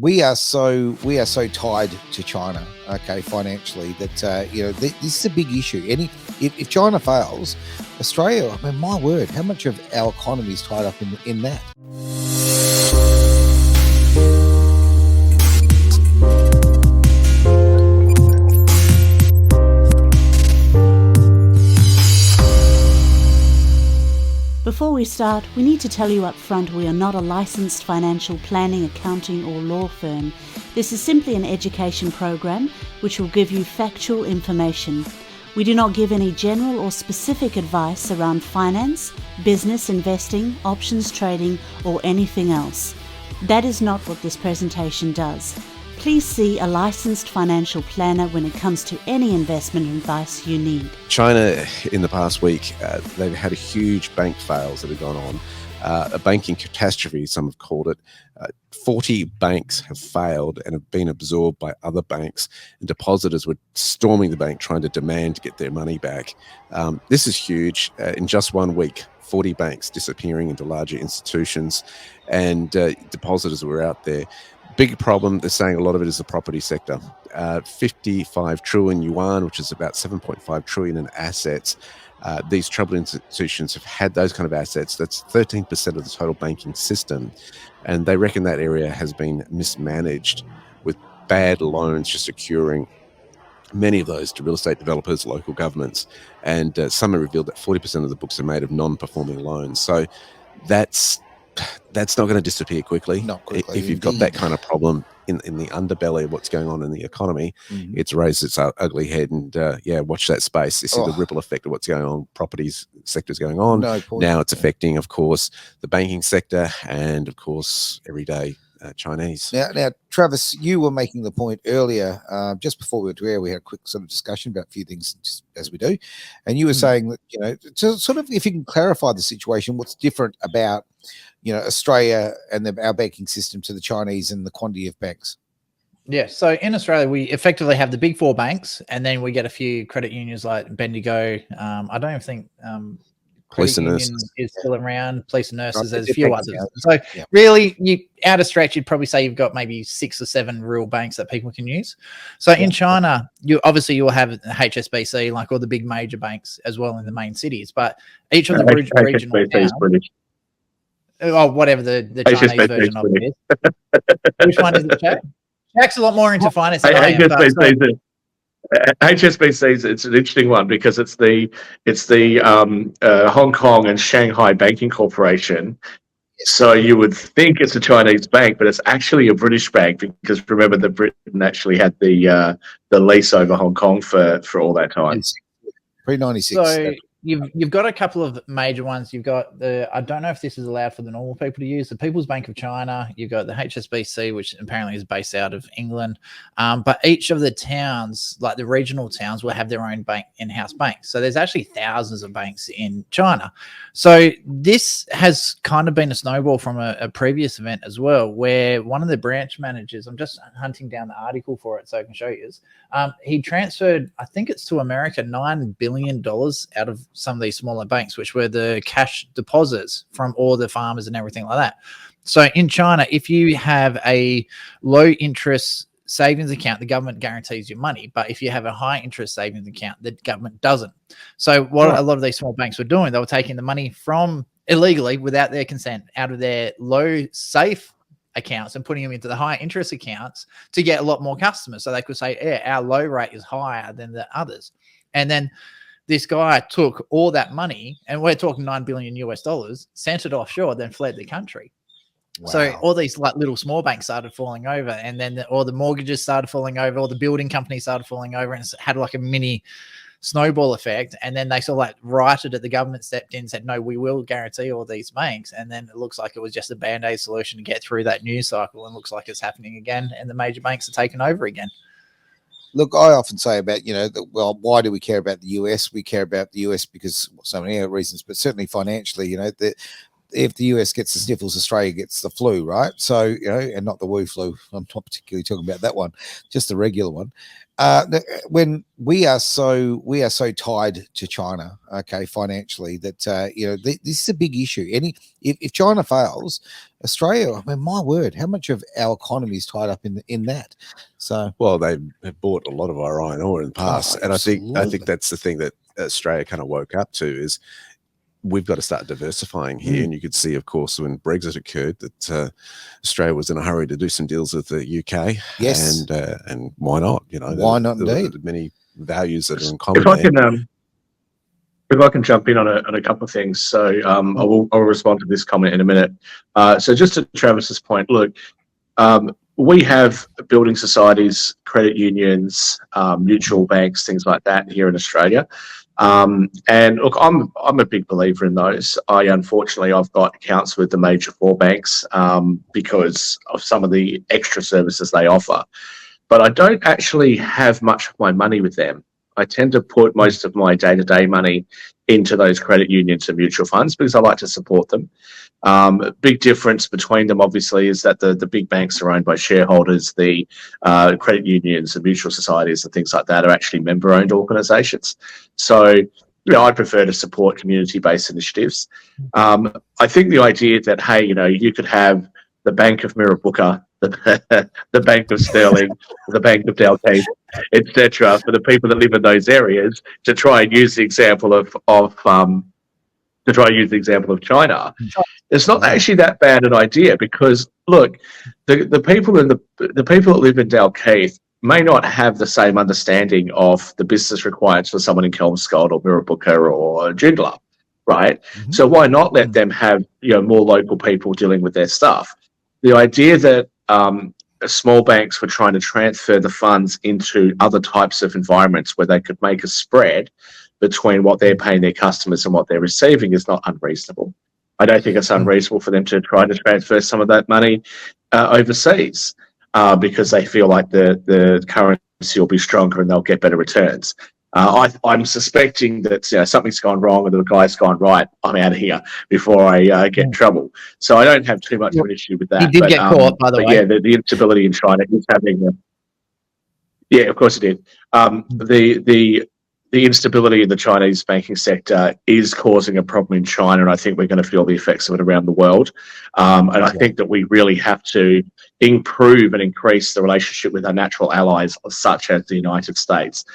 we are so tied to China, okay, financially, that this is a big issue. If China fails, Australia, I mean, my word, how much of our economy is tied up in that? Before we start, we need to tell you up front we are not a licensed financial planning, accounting or law firm. This is simply an education program which will give you factual information. We do not give any general or specific advice around finance, business, investing, options trading or anything else. That is not what this presentation does. Please see a licensed financial planner when it comes to any investment advice you need. China, in the past week, they've had a huge bank fails that have gone on. A banking catastrophe, some have called it. 40 banks have failed and have been absorbed by other banks, and depositors were storming the bank trying to demand to get their money back. This is huge. In just 1 week, 40 banks disappearing into larger institutions, and depositors were out there. Big problem, they're saying a lot of it is the property sector. 55 trillion yuan, which is about 7.5 trillion in assets. These troubled institutions have had those kind of assets. That's 13% of the total banking system. And they reckon that area has been mismanaged, with bad loans just occurring, many of those to real estate developers, local governments. And some have revealed that 40% of the books are made of non-performing loans. So that's not going to disappear quickly. Not quickly. If you've got that kind of problem in the underbelly of what's going on in the economy, it's raised its ugly head. And watch that space. You see the ripple effect of what's going on. Properties sector's going on. Now it's affecting, of course, the banking sector and, of course, everyday Chinese. Now, Travis, you were making the point earlier, just before we went to air, we had a quick sort of discussion about a few things, just as we do, and you were saying that to sort of, if you can clarify the situation, what's different about Australia and our banking system to the Chinese and the quantity of banks. Yeah, so in Australia, we effectively have the big four banks, and then we get a few credit unions like Bendigo. I don't even think Police and Union Nurses is still around. Police and Nurses, there's a few few others. So really, you out of stretch, you'd probably say you've got maybe 6 or 7 real banks that people can use. So in China, you'll have HSBC, like all the big major banks as well in the main cities, but each of the regional towns, whatever the Chinese version of it is. Which one is it, Jack? Jack's a lot more into finance than I am. HSBC, it's an interesting one because it's the Hong Kong and Shanghai Banking Corporation. So you would think it's a Chinese bank, but it's actually a British bank, because remember that Britain actually had the lease over Hong Kong for all that time. Pre-96. So you've got a couple of major ones. You've got I don't know if this is allowed for the normal people to use, the People's Bank of China. You've got the HSBC, which apparently is based out of England. But each of the towns, like the regional towns, will have their own in-house banks. So there's actually thousands of banks in China. So this has kind of been a snowball from a previous event as well, where one of the branch managers, I'm just hunting down the article for it so I can show you, he transferred, I think it's to America, $9 billion out of some of these smaller banks, which were the cash deposits from all the farmers and everything like that. So in China, if you have a low interest savings account, the government guarantees your money. But if you have a high interest savings account, the government doesn't. So what a lot of these small banks were doing, they were taking the money from illegally, without their consent, out of their low safe accounts and putting them into the high interest accounts to get a lot more customers. So they could say, yeah, our low rate is higher than the others. And then this guy took all that money, and we're talking $9 billion US, sent it offshore, then fled the country. Wow. So all these like little small banks started falling over, and then all the mortgages started falling over, all the building companies started falling over, and it had like a mini snowball effect. And then they sort of like righted it. The government stepped in and said, no, we will guarantee all these banks. And then it looks like it was just a band-aid solution to get through that news cycle, and looks like it's happening again, and the major banks are taking over again. Look, I often say about, why do we care about the US? We care about the US because so many other reasons, but certainly financially, if the US gets the sniffles, Australia gets the flu, right? So, you know, and not the Wu flu. I'm not particularly talking about that one, just the regular one. When we are so tied to China, okay, financially, that you know, this is a big issue. If China fails, Australia, I mean, my word, how much of our economy is tied up in that? So, well, they've bought a lot of our iron ore in the past, and I think that's the thing that Australia kind of woke up to is we've got to start diversifying here. And you could see, of course, when Brexit occurred, that Australia was in a hurry to do some deals with the UK. Yes, and why not? You know, why not? There Indeed, many values that are in common. If I can jump in on a couple of things, so I'll respond to this comment in a minute. So just to Travis's point, look, we have building societies, credit unions, mutual banks, things like that here in Australia. And look, I'm a big believer in those. Unfortunately, I've got accounts with the major 4 banks because of some of the extra services they offer. But I don't actually have much of my money with them. I tend to put most of my day-to-day money into those credit unions and mutual funds because I like to support them. A big difference between them, obviously, is that the big banks are owned by shareholders. The credit unions and mutual societies and things like that are actually member-owned organisations. So, you know, I prefer to support community-based initiatives. I think the idea that, hey, you know, you could have the Bank of Mirrabooka, the Bank of Sterling, the Bank of Dalkeith, etc., for the people that live in those areas, to try and use the example of China. It's not actually that bad an idea because, look, the people the people that live in Dalkeith may not have the same understanding of the business requirements for someone in Kelmscott or Mirrabooka or Joondalup, right? So why not let them have, you know, more local people dealing with their stuff? The idea that small banks were trying to transfer the funds into other types of environments where they could make a spread between what they're paying their customers and what they're receiving is not unreasonable. I don't think it's unreasonable for them to try to transfer some of that money overseas because they feel like the currency will be stronger and they'll get better returns. I'm suspecting that, you know, something's gone wrong and the guy's gone right. I'm out of here before I get in trouble. So I don't have too much of an issue with that. He did get caught, by the way. Yeah, the instability in China is happening. Yeah, of course it did. The instability in the Chinese banking sector is causing a problem in China, and I think we're going to feel the effects of it around the world. And I think that we really have to improve and increase the relationship with our natural allies, such as the United States.